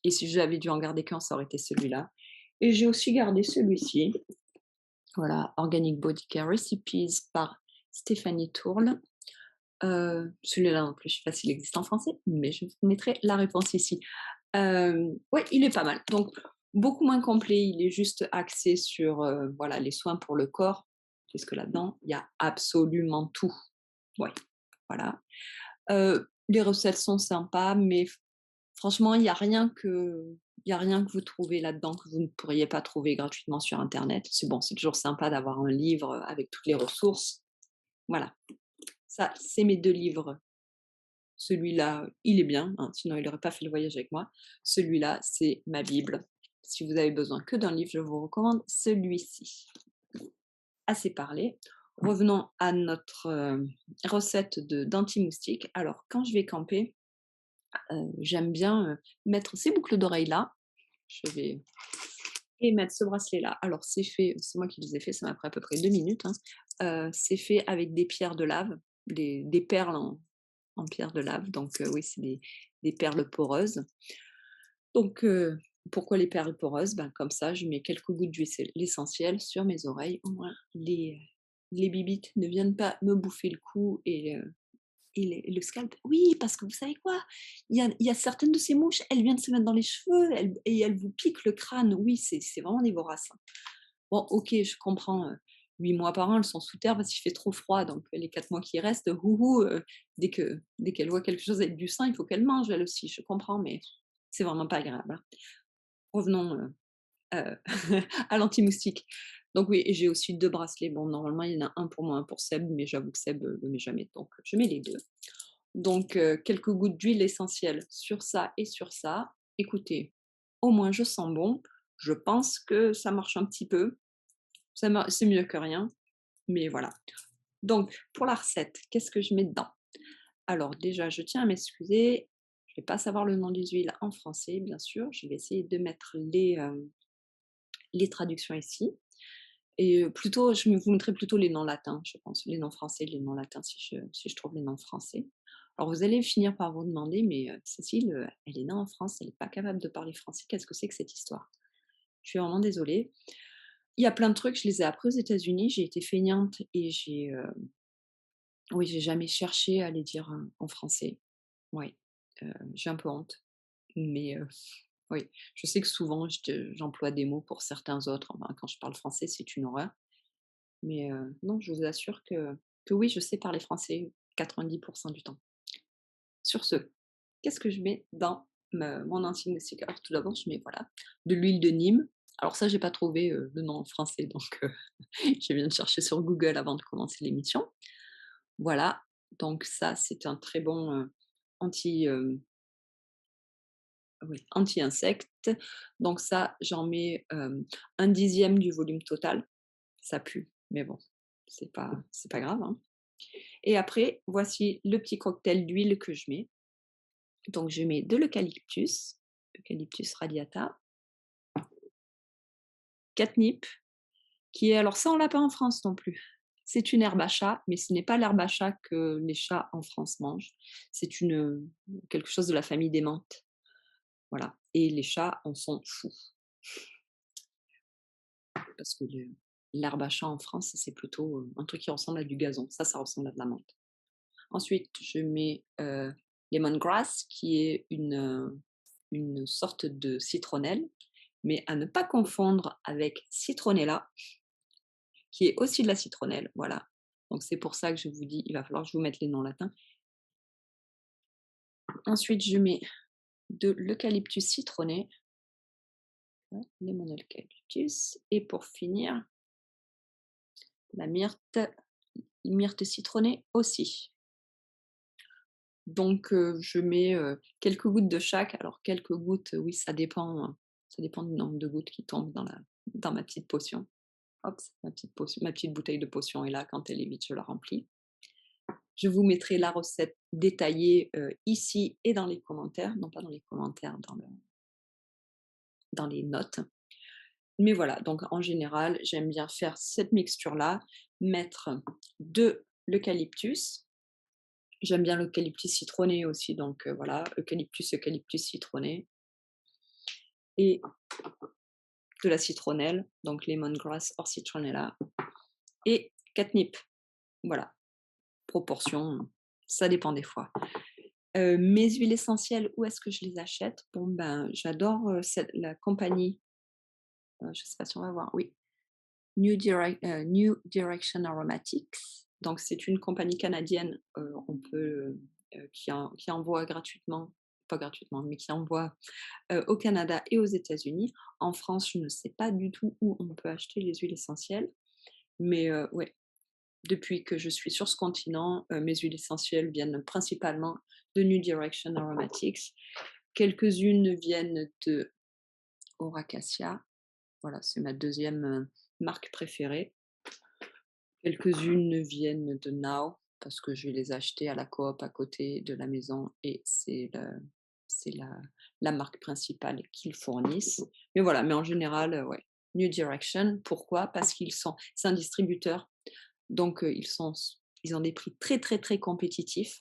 Et si j'avais dû en garder qu'un, ça aurait été celui-là. Et j'ai aussi gardé celui-ci, voilà, Organic Body Care Recipes par Stéphanie Tourle. Celui-là non plus, je ne sais pas s'il existe en français, mais je vous mettrai la réponse ici. Ouais, il est pas mal. Donc, beaucoup moins complet, il est juste axé sur voilà, les soins pour le corps, puisque là-dedans, il y a absolument tout. Ouais, voilà. Les recettes sont sympas, mais franchement, il y a rien que vous trouvez là-dedans que vous ne pourriez pas trouver gratuitement sur internet. C'est bon, c'est toujours sympa d'avoir un livre avec toutes les ressources. Voilà, ça, c'est mes 2 livres. Celui-là, il est bien, hein, sinon il n'aurait pas fait le voyage avec moi. Celui-là, c'est ma bible. Si vous avez besoin que d'un livre, je vous recommande celui-ci. Assez parlé. Revenons à notre, recette d'anti-moustique. Alors quand je vais camper, j'aime bien, mettre ces boucles d'oreilles-là. Je vais et mettre ce bracelet-là. Alors c'est moi qui les ai fait, ça m'a pris à peu près 2 minutes, hein. C'est fait avec des pierres de lave, des perles en pierre de lave, donc oui, c'est des perles poreuses. Donc pourquoi les perles poreuses? Ben, comme ça, je mets quelques gouttes d'huile essentielle sur mes oreilles, au moins les bibites ne viennent pas me bouffer le cou et le scalp. Oui, parce que vous savez quoi? Il y a certaines de ces mouches, elles viennent se mettre dans les cheveux, elles vous piquent le crâne. Oui, c'est vraiment des voraces, hein. Bon, OK, je comprends, 8 mois par an, elles sont sous terre parce qu'il fait trop froid, donc les 4 mois qui restent, houhou, dès qu'elles voient quelque chose avec du sang, il faut qu'elles mangent elles aussi, je comprends, mais c'est vraiment pas agréable, hein. Revenons, à l'anti-moustique. Donc oui, et j'ai aussi 2 bracelets. Bon, normalement, il y en a un pour moi, un pour Seb, mais j'avoue que Seb, le met jamais, donc je mets les 2. Donc quelques gouttes d'huile essentielle sur ça et sur ça. Écoutez, au moins je sens bon. Je pense que ça marche un petit peu. C'est mieux que rien, mais voilà. Donc pour la recette, qu'est-ce que je mets dedans? Alors déjà, je tiens à m'excuser, je vais pas savoir le nom des huiles en français, bien sûr. Je vais essayer de mettre les traductions ici et plutôt je vous mettrai plutôt les noms latins, je pense, les noms français, les noms latins si je trouve les noms français. Alors vous allez finir par vous demander: «Mais Cécile, elle est née en France, elle est pas capable de parler français, qu'est-ce que c'est que cette histoire?» Je suis vraiment désolée. Il y a plein de trucs, je les ai appris aux États-Unis, j'ai été feignante et oui, j'ai jamais cherché à les dire, en français. Oui, j'ai un peu honte, mais oui, je sais que souvent j'emploie des mots pour certains autres, enfin, quand je parle français, c'est une horreur, mais non, je vous assure que oui, je sais parler français 90 du temps. Sur ce, qu'est-ce que je mets dans mon anti-moustique? Alors tout d'abord, je mets, voilà, de l'huile de Nîmes. Alors ça, j'ai pas trouvé, le nom en français, donc je viens de chercher sur Google avant de commencer l'émission. Voilà, donc ça, c'est un très bon, anti, oui, anti-insectes. Donc ça, j'en mets, 1/10 du volume total. Ça pue, mais bon, c'est pas grave, hein. Et après, voici le petit cocktail d'huile que je mets. Donc je mets de l'eucalyptus, Eucalyptus radiata, catnip, qui est alors ça on l'a pas en France non plus. C'est une herbe à chat, mais ce n'est pas l'herbe à chat que les chats en France mangent. C'est quelque chose de la famille des menthes. Voilà. Et les chats en sont fous. Parce que l'herbe à chat en France, c'est plutôt un truc qui ressemble à du gazon. Ça ressemble à de la menthe. Ensuite, je mets lemongrass, qui est une sorte de citronnelle, mais à ne pas confondre avec citronella, qui est aussi de la citronnelle. Voilà. Donc c'est pour ça que je vous dis, il va falloir que je vous mette les noms latins. Ensuite, je mets de l'eucalyptus citronné, lemon eucalyptus, et pour finir, la myrte citronnée aussi. Donc je mets, quelques gouttes de chaque. Alors quelques gouttes, oui, ça dépend du nombre de gouttes qui tombent dans ma petite potion. Hop, ma petite bouteille de potion est là, quand elle est vide, je la remplis. Je vous mettrai la recette détaillée, ici et dans les commentaires, non pas dans les commentaires, dans les notes. Mais voilà, donc en général, j'aime bien faire cette mixture-là, mettre de l'eucalyptus. J'aime bien l'eucalyptus citronné aussi, donc voilà, eucalyptus citronné et de la citronnelle, donc lemongrass or citronella et catnip. Voilà, proportion, ça dépend des fois. Mes huiles essentielles, où est-ce que je les achète? Bon, ben, j'adore, la compagnie, je sais pas si on va voir, oui, New Direction Aromatics. Donc c'est une compagnie canadienne, on peut, qui envoie gratuitement, pas gratuitement, mais qui envoie, au Canada et aux États-Unis. En France, je ne sais pas du tout où on peut acheter les huiles essentielles, mais ouais, depuis que je suis sur ce continent, mes huiles essentielles viennent principalement de New Direction Aromatics. Quelques-unes viennent de Oracacia, voilà, c'est ma deuxième marque préférée. Quelques-unes viennent de Now, parce que je vais les acheter à la coop à côté de la maison et c'est la marque principale qu'ils fournissent. Mais voilà, mais en général, ouais, New Direction. Pourquoi? Parce c'est un distributeur, donc ils ont des prix très, très, très compétitifs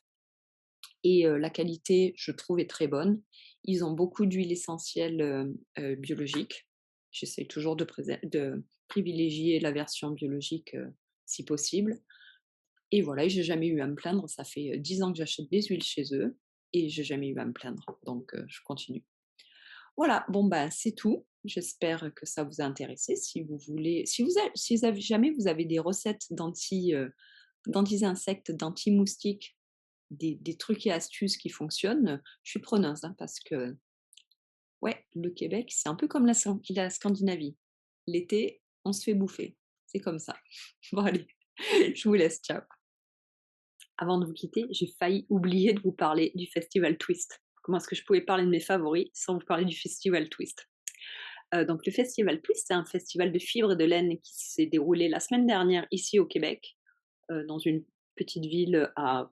et la qualité, je trouve, est très bonne. Ils ont beaucoup d'huiles essentielles, biologiques. J'essaie toujours de privilégier la version biologique, si possible. Et voilà, et j'ai jamais eu à me plaindre. Ça fait 10 ans que j'achète des huiles chez eux et j'ai jamais eu à me plaindre. Donc je continue. Voilà, bon, ben, c'est tout. J'espère que ça vous a intéressé. Si vous voulez, si jamais vous avez des recettes d'anti-insectes, d'anti-moustiques, des trucs et astuces qui fonctionnent, je suis preneuse, hein, parce que, ouais, le Québec, c'est un peu comme la Scandinavie. L'été, on se fait bouffer. C'est comme ça. Bon, allez, je vous laisse. Ciao. Avant de vous quitter, j'ai failli oublier de vous parler du Festival Twist. Comment est-ce que je pouvais parler de mes favoris sans vous parler du Festival Twist? Donc le Festival Twist, c'est un festival de fibres et de laine qui s'est déroulé la semaine dernière ici au Québec, dans une petite ville à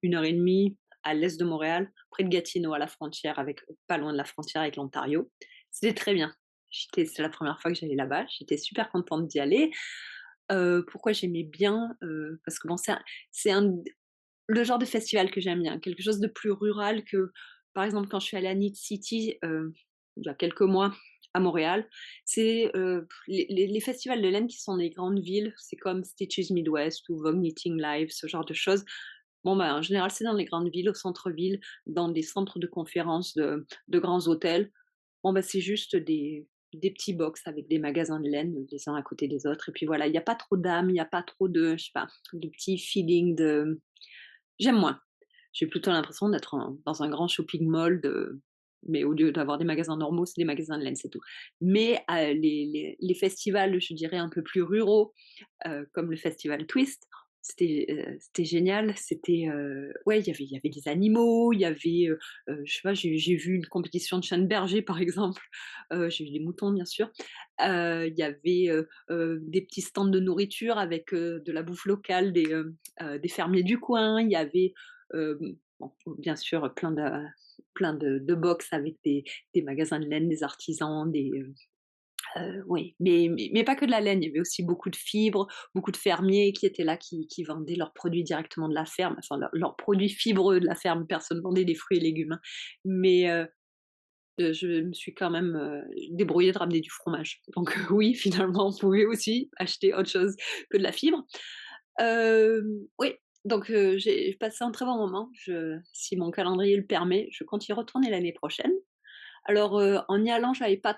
1 heure et demie à l'est de Montréal, près de Gatineau, à la frontière avec, pas loin de la frontière avec l'Ontario. C'était très bien. C'est la première fois que j'allais là-bas. J'étais super contente d'y aller. Pourquoi j'aimais bien? Parce que bon, c'est le genre de festival que j'aime bien, quelque chose de plus rural que, par exemple, quand je suis allée à Knit City, il y a quelques mois, à Montréal. C'est, les festivals de laine qui sont des grandes villes, c'est comme Stitches Midwest ou Vogue Knitting Live, ce genre de choses. Bon, bah, en général, c'est dans les grandes villes, au centre-ville, dans des centres de conférences de grands hôtels. Bon, bah, c'est juste des petits box avec des magasins de laine, les uns à côté des autres et puis voilà, il y a pas trop d'âme, il y a pas trop de, je sais pas, de petits feeling de j'aime moins. J'ai plutôt l'impression d'être dans un grand shopping mall mais au lieu d'avoir des magasins normaux, c'est des magasins de laine, c'est tout. Mais les festivals, je dirais un peu plus ruraux, comme le festival Twist, C'était génial, ouais, il y avait des animaux, il y avait, je sais pas, j'ai vu une compétition de chien de berger, par exemple, j'ai vu des moutons, bien sûr. Il y avait, des petits stands de nourriture avec, de la bouffe locale des fermiers du coin. Il y avait, bon, bien sûr, plein de box avec des magasins de laine, des artisans, oui, mais pas que de la laine, il y avait aussi beaucoup de fibres, beaucoup de fermiers qui étaient là, qui vendaient leurs produits directement de la ferme, enfin leurs produits fibreux de la ferme. Personne vendait des fruits et légumes, hein. Mais je me suis quand même, débrouillée de ramener du fromage. Donc oui, finalement, on pouvait aussi acheter autre chose que de la fibre. Oui, donc j'ai passé un très bon moment. Si mon calendrier le permet, je compte y retourner l'année prochaine. Alors, en y allant, j'avais pas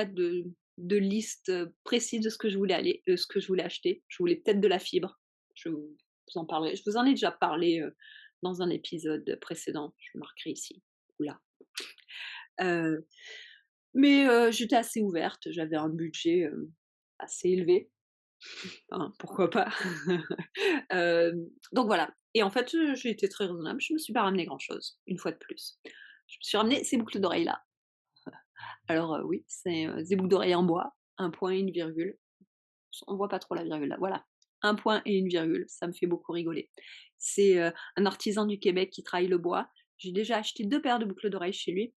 de liste, précise de ce que je voulais ce que je voulais acheter. Je voulais peut-être de la fibre. Je vous en parlerai. Je vous en ai déjà parlé, dans un épisode précédent. Je marquerai ici ou là. Heu, mais, j'étais assez ouverte. J'avais un budget, assez élevé. Hein, pourquoi pas? Donc voilà, et en fait, j'ai été très raisonnable. Je me suis pas ramené grand-chose, une fois de plus. Je me suis ramené ces boucles d'oreilles-là. Alors, oui, c'est, des boucles d'oreilles en bois, un point et une virgule. On voit pas trop la virgule là, voilà. Un point et une virgule, ça me fait beaucoup rigoler. C'est, un artisan du Québec qui travaille le bois. J'ai déjà acheté 2 paires de boucles d'oreilles chez lui.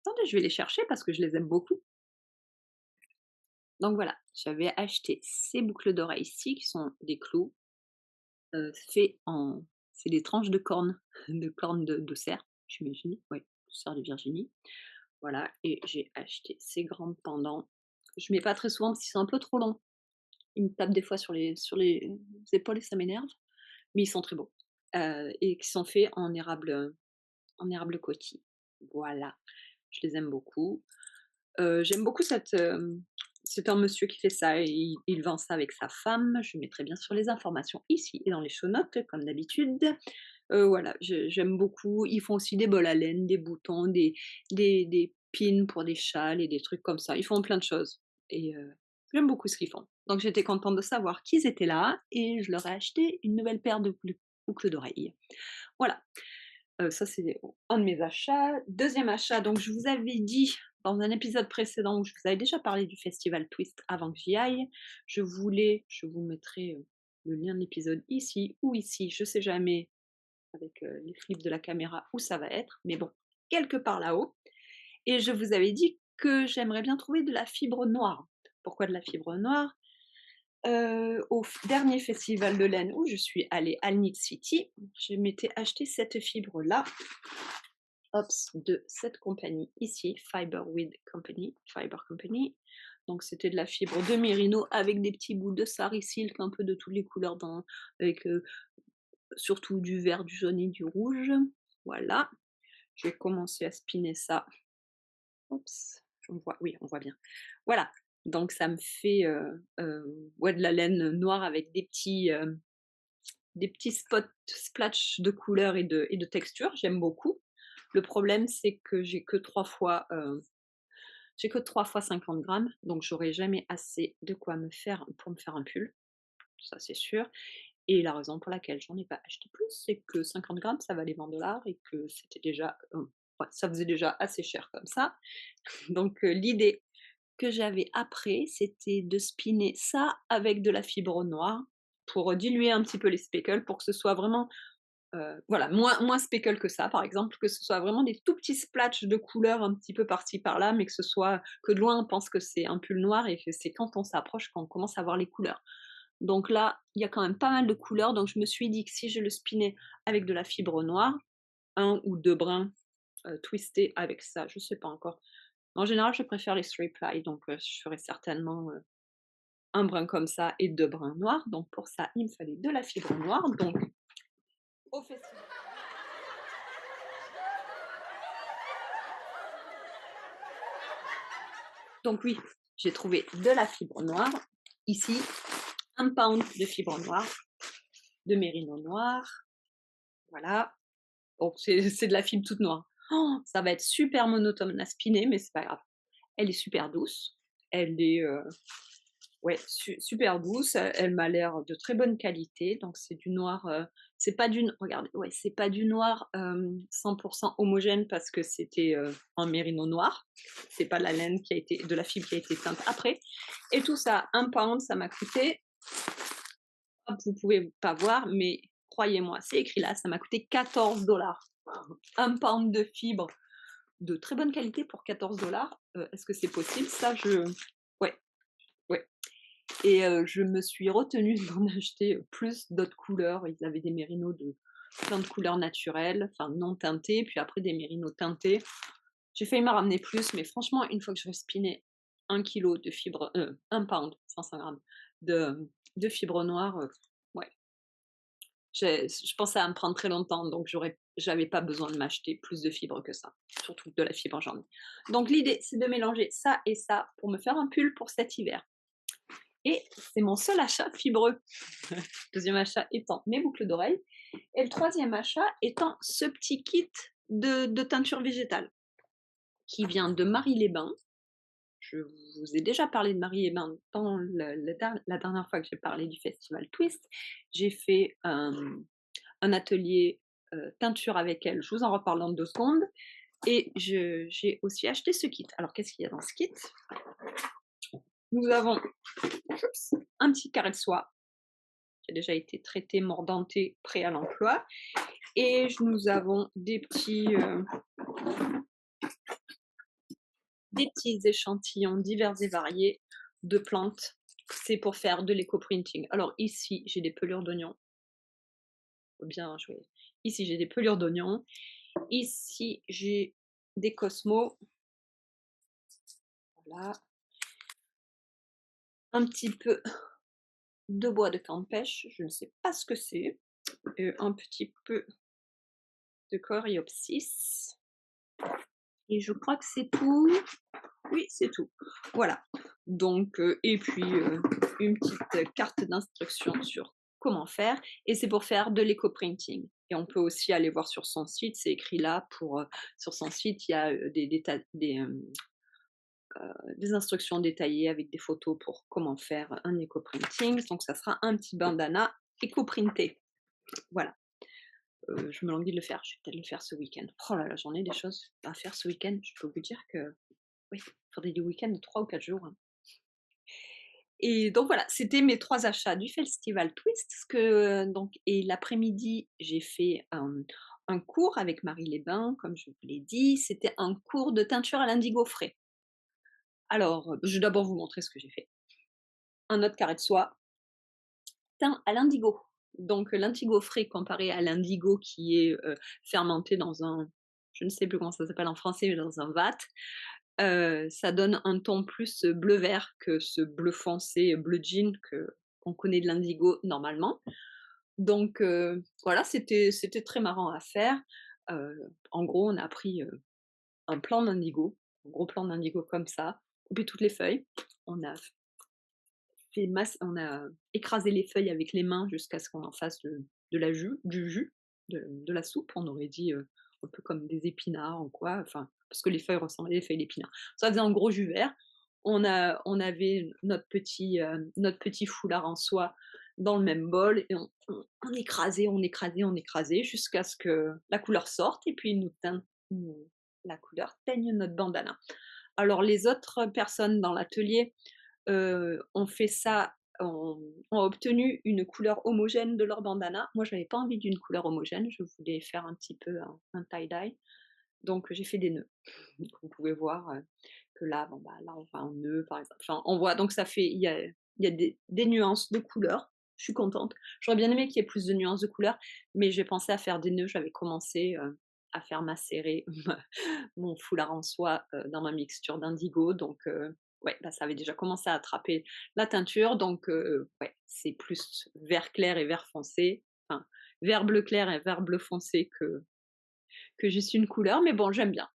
Attendez, je vais les chercher parce que je les aime beaucoup. Donc voilà, j'avais acheté ces boucles d'oreilles-ci qui sont des clous, faits en c'est des tranches de cornes, de cornes de cerf, j'imagine, oui, de cerf de Virginie. Voilà, et j'ai acheté ces grands pendants. Je mets pas très souvent parce qu'ils sont un peu trop longs. Ils me tapent des fois sur les épaules et ça m'énerve, mais ils sont très beaux, et qui sont faits en érable coquille. Voilà, je les aime beaucoup. J'aime beaucoup c'est un monsieur qui fait ça et il vend ça avec sa femme. Je mettrai bien sûr les informations ici et dans les show notes comme d'habitude. Voilà, j'aime beaucoup. Ils font aussi des bols à laine, des boutons, des pins pour des châles et des trucs comme ça. Ils font plein de choses et j'aime beaucoup ce qu'ils font. Donc j'étais contente de savoir qu'ils étaient là et je leur ai acheté une nouvelle paire de boucles d'oreilles. Voilà. Ça, c'est un de mes achats. Deuxième achat, donc je vous avais dit dans un épisode précédent où je vous avais déjà parlé du festival Twist avant que j'y aille, je vous mettrai, le lien de l'épisode ici ou ici, je sais jamais avec, les flips de la caméra où ça va être, mais bon, quelque part là-haut, et je vous avais dit que j'aimerais bien trouver de la fibre noire. Pourquoi de la fibre noire? Dernier festival de laine où je suis allée, à Knit City, je m'étais acheté cette fibre-là, de cette compagnie ici, Fiber Company. Donc c'était de la fibre de mérino avec des petits bouts de sari silk, un peu de toutes les couleurs avec, surtout du vert, du jaune et du rouge. Voilà, je vais commencer à spinner ça. Oups, on voit, oui, on voit bien. Voilà, donc ça me fait, ouais, de la laine noire avec des petits spots splash de couleurs et de texture, j'aime beaucoup. Le problème, c'est que j'ai que 3 fois 50 grammes, donc j'aurai jamais assez de quoi pour me faire un pull, ça c'est sûr, et la raison pour laquelle j'en ai pas acheté plus, c'est que 50 grammes ça valait 20 et que c'était déjà, ouais, ça faisait déjà assez cher comme ça. Donc l'idée que j'avais après, c'était de spinner ça avec de la fibre noire pour diluer un petit peu les speckles, pour que ce soit vraiment, voilà, moins speckle que ça, par exemple, que ce soit vraiment des tout petits splatchs de couleurs un petit peu par-ci par-là, mais que de loin on pense que c'est un pull noir et que c'est quand on s'approche qu'on commence à voir les couleurs. Donc là, il y a quand même pas mal de couleurs, donc je me suis dit que si je le spinnais avec de la fibre noire, un ou 2 brins, twistés avec ça, je sais pas encore. En général, je préfère les straight ply, donc je ferai certainement, 1 brin comme ça et 2 brins noirs. Donc pour ça, il me fallait de la fibre noire, donc au festival. Donc oui, j'ai trouvé de la fibre noire. Ici, 1 pound de fibre noire, de mérino noir, voilà. Donc c'est de la fibre toute noire. Oh, ça va être super monotone à spinner, mais c'est pas grave. Elle est super douce, elle est, Ouais, super douce, elle m'a l'air de très bonne qualité, donc c'est du noir, c'est pas du n regardez, ouais, c'est pas du noir, 100 homogène parce que c'était, un mérino noir. C'est pas de la laine qui a été de la fibre qui a été teinte après et tout ça, 1 pound, ça m'a coûté, hop, vous pouvez pas voir, mais croyez-moi, c'est écrit là, ça m'a coûté 14 $. 1 pound de fibre de très bonne qualité pour 14 $. Est-ce que c'est possible? Ça, je ouais, ouais. Et je me suis retenue d'en acheter plus d'autres couleurs. Ils avaient des mérinos de plein de couleurs naturelles, enfin non teintées, puis après des mérinos teintés. J'ai failli m'en ramener plus, mais franchement, une fois que j'aurai spiné 1 kilo de fibres, 1 pound, 500 grammes de fibres noires, ouais, je pensais à me prendre très longtemps, donc j'avais pas besoin de m'acheter plus de fibres que ça, surtout de la fibre j'en ai. Donc l'idée, c'est de mélanger ça et ça pour me faire un pull pour cet hiver. Et c'est mon seul achat fibreux. Deuxième achat étant mes boucles d'oreilles et le troisième achat étant ce petit kit de teinture végétale qui vient de Marie-les-Bains. Je vous ai déjà parlé de Marie-les-Bains dans la dernière fois que j'ai parlé du festival Twist. J'ai fait un atelier teinture avec elle. Je vous en reparle dans 2 secondes. Et j'ai aussi acheté ce kit. Alors, qu'est-ce qu'il y a dans ce kit? Nous avons un petit carré de soie qui a déjà été traité, mordanté, prêt à l'emploi. Et nous avons des petits échantillons divers et variés de plantes. C'est pour faire de l'éco-printing. Alors ici, j'ai des pelures d'oignons. Faut bien jouer. Ici, j'ai des pelures d'oignons. Ici, j'ai des cosmos. Voilà. Un petit peu de bois de canne pêche. Je ne sais pas ce que c'est. Un petit peu de coréopsis. Et je crois que c'est tout. Oui, c'est tout. Voilà. Donc, et puis une petite carte d'instruction sur comment faire. Et c'est pour faire de l'éco-printing. Et on peut aussi aller voir sur son site, c'est écrit là. Sur son site, il y a des instructions détaillées avec des photos pour comment faire un éco-printing. Donc, ça sera un petit bandana éco-printé. Voilà. Je me languis de le faire. Je vais peut-être le faire ce week-end. Oh là là, j'en ai des choses à faire ce week-end. Je peux vous dire que oui, il faudrait des week-ends de 3 ou 4 jours, hein. Et donc voilà, c'était mes 3 achats du festival Twist, donc et l'après-midi, j'ai fait un cours avec Marie-les-Bains, comme je vous l'ai dit. C'était un cours de teinture à l'indigo frais. Alors, je vais d'abord vous montrer ce que j'ai fait. Un autre carré de soie teint à l'indigo. Donc l'indigo frais comparé à l'indigo qui est, fermenté dans un je ne sais plus comment ça s'appelle en français, mais dans un vat. Ça donne un ton plus bleu-vert que ce bleu foncé, bleu jean qu'on connaît de l'indigo normalement. Donc voilà, c'était très marrant à faire. En gros, on a pris, un plan d'indigo, un gros plan d'indigo comme ça, coupé toutes les feuilles. On a on a écrasé les feuilles avec les mains jusqu'à ce qu'on en fasse du jus, de la soupe. On aurait dit, un peu comme des épinards ou quoi, enfin, parce que les feuilles ressemblaient à des feuilles d'épinards. Ça faisait un gros jus vert. On avait notre petit foulard en soie dans le même bol et on écrasait, on écrasait, on écrasait jusqu'à ce que la couleur sorte et puis la couleur teigne notre bandana. Alors les autres personnes dans l'atelier ont fait ça, ont obtenu une couleur homogène de leur bandana. Moi, je n'avais pas envie d'une couleur homogène, je voulais faire un petit peu un tie-dye, donc j'ai fait des nœuds. Vous pouvez voir, que là, bon, bah, là, on voit un nœud, par exemple. Enfin, on voit donc ça fait il y a des nuances de couleurs. Je suis contente. J'aurais bien aimé qu'il y ait plus de nuances de couleurs, mais j'ai pensé à faire des nœuds. J'avais commencé, à faire macérer mon foulard en soie, dans ma mixture d'indigo, donc ouais, bah, ça avait déjà commencé à attraper la teinture, donc ouais, c'est plus vert clair et vert foncé, enfin, vert bleu clair et vert bleu foncé que juste une couleur, mais bon, j'aime bien.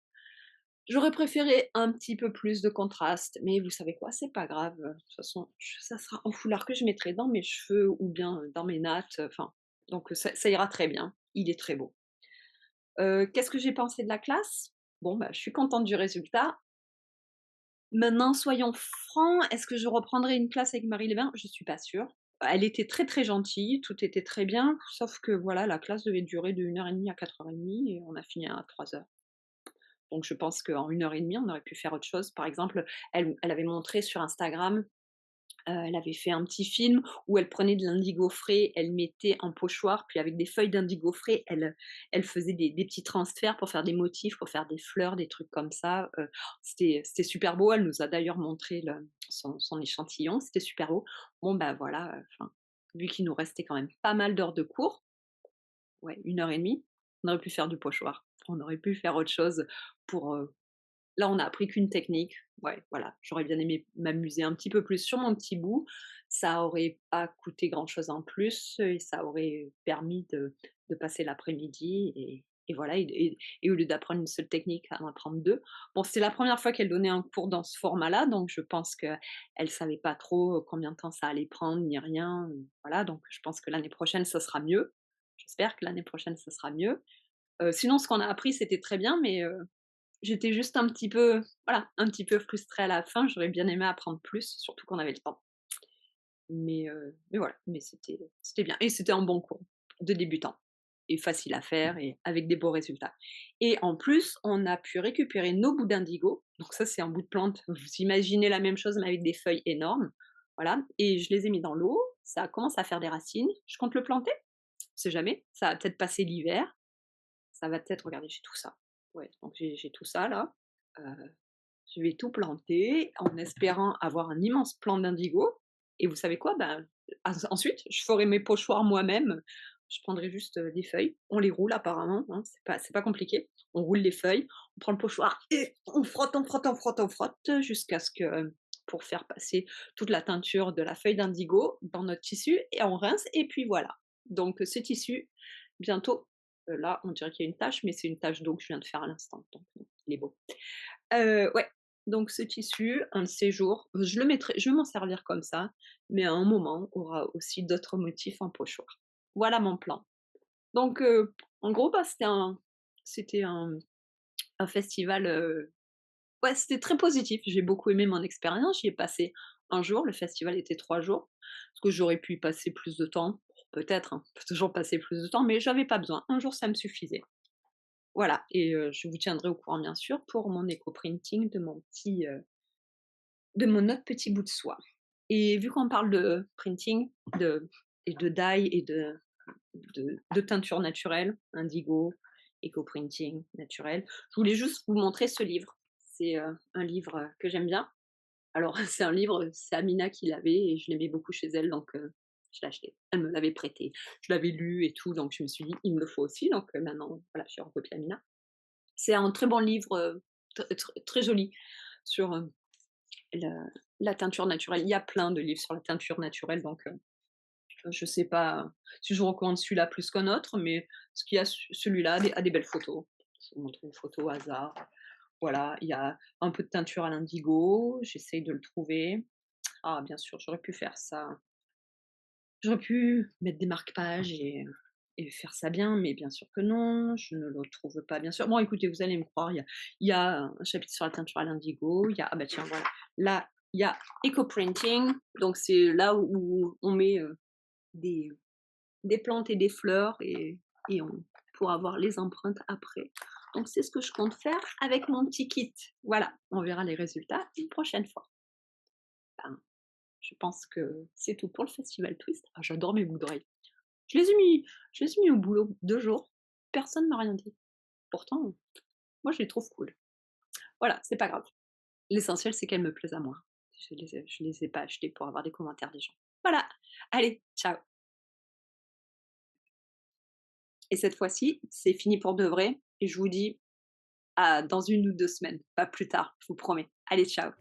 J'aurais préféré un petit peu plus de contraste, mais vous savez quoi? C'est pas grave, de toute façon, ça sera un foulard que je mettrai dans mes cheveux ou bien dans mes nattes, enfin, donc ça ira très bien. Il est très beau. Qu'est-ce que j'ai pensé de la classe? Bon, bah, je suis contente du résultat. Maintenant, soyons francs, est-ce que je reprendrai une classe avec Marie Lévin? Je suis pas sûre. Elle était très, très gentille, tout était très bien, sauf que voilà, la classe devait durer de 1h30 à 4h30 et on a fini à 3h. Donc je pense qu'en 1h30, on aurait pu faire autre chose. Par exemple, elle avait montré sur Instagram, elle avait fait un petit film où elle prenait de l'indigo frais, elle mettait en pochoir, puis avec des feuilles d'indigo frais, elle faisait des petits transferts pour faire des motifs, pour faire des fleurs, des trucs comme ça. C'était super beau. Elle nous a d'ailleurs montré son échantillon, c'était super beau. Bon, bah voilà, enfin, vu qu'il nous restait quand même pas mal d'heures de cours, ouais, 1h30, on aurait pu faire du pochoir. On aurait pu faire autre chose pour, là, on a appris qu'une technique. Ouais, voilà, j'aurais bien aimé m'amuser un petit peu plus sur mon petit bout. Ça aurait pas coûté grand-chose en plus, et ça aurait permis de passer l'après-midi et voilà et au lieu d'apprendre une seule technique, à en apprendre 2. Bon, c'était la première fois qu'elle donnait un cours dans ce format-là, donc je pense qu'elle savait pas trop combien de temps ça allait prendre ni rien, voilà, donc je pense que l'année prochaine, ça sera mieux. J'espère que l'année prochaine, ça sera mieux. Sinon ce qu'on a appris, c'était très bien, mais j'étais juste un petit peu, voilà, un petit peu frustrée à la fin. J'aurais bien aimé apprendre plus, surtout qu'on avait le temps. Mais voilà, mais c'était bien et c'était un bon cours de débutant et facile à faire et avec des beaux résultats et en plus, on a pu récupérer nos bouts d'indigo, donc ça, c'est un bout de plante, vous imaginez la même chose mais avec des feuilles énormes, voilà et je les ai mis dans l'eau, ça commence à faire des racines. Je compte le planter, on sait jamais, ça va peut-être passer l'hiver, ça va peut-être regardez, j'ai tout ça. Ouais, donc j'ai tout ça là, heu je vais tout planter en espérant avoir un immense plant d'indigo et vous savez quoi? Ben, ensuite, je ferai mes pochoirs moi-même. Je prendrai juste, des feuilles, on les roule apparemment, hein, c'est pas compliqué. On roule les feuilles, on prend le pochoir et on frotte, on frotte, on frotte, on frotte jusqu'à ce que pour faire passer toute la teinture de la feuille d'indigo dans notre tissu et on rince et puis voilà. Donc ce tissu, bientôt, là, on dirait qu'il y a une tache, mais c'est une tache d'eau que je viens de faire à l'instant, donc il est beau. Ouais, donc ce tissu, un de ces jours, je vais m'en servir comme ça, mais à un moment, aura aussi d'autres motifs en pochoir. Voilà mon plan. Donc en gros, bah, c'était un festival, ouais, c'était très positif. J'ai beaucoup aimé mon expérience. J'y ai passé un jour, le festival était 3 jours. Est-ce que j'aurais pu y passer plus de temps? Peut-être, hein, on peut toujours passer plus de temps, mais j'avais pas besoin. Un jour, ça me suffisait. Voilà et je vous tiendrai au courant bien sûr pour mon éco-printing de mon autre petit bout de soie. Et vu qu'on parle de printing, et de dye et de teinture naturelle, indigo, éco-printing naturel, je voulais juste vous montrer ce livre. C'est, un livre, que j'aime bien. Alors c'est un livre, c'est Amina qui l'avait et je l'aimais beaucoup chez elle donc je l'ai acheté. Elle me l'avait prêté. Je l'avais lu et tout donc je me suis dit: «Il me le faut aussi» donc maintenant voilà, j'ai recopié Amina. C'est un très bon livre, très joli sur, la la teinture naturelle. Il y a plein de livres sur la teinture naturelle, donc je sais pas si je recommande celui-là plus qu'un autre, mais ce qu'il y a celui-là a des belles photos. Je vous montre une photo au hasard. Voilà, il y a un peu de teinture à l'indigo, j'essaye de le trouver. Ah bien sûr, j'aurais pu faire ça. J'aurais pu mettre des marque-pages et faire ça bien, mais bien sûr que non, je ne le trouve pas, bien sûr. Bon, écoutez, vous allez me croire, il y a un chapitre sur la teinture à l'indigo, il y a ah bah tiens, voilà, là, il y a eco-printing, donc c'est là où on met, des des plantes et des fleurs et on pour avoir les empreintes après. Donc c'est ce que je compte faire avec mon petit kit. Voilà, on verra les résultats une prochaine fois. Ben, je pense que c'est tout pour le festival Twist. Ah, j'adore mes boucles d'oreilles. Je les ai mis au boulot 2 jours, personne m'a rien dit. Pourtant, moi je les trouve cool. Voilà, c'est pas grave. L'essentiel, c'est qu'elles me plaisent à moi. Je les ai pas achetées pour avoir des commentaires des gens. Voilà, allez, ciao et cette fois-ci, c'est fini pour de vrai et je vous dis à dans 1 ou 2 semaines, pas plus tard, je vous promets. Allez, ciao.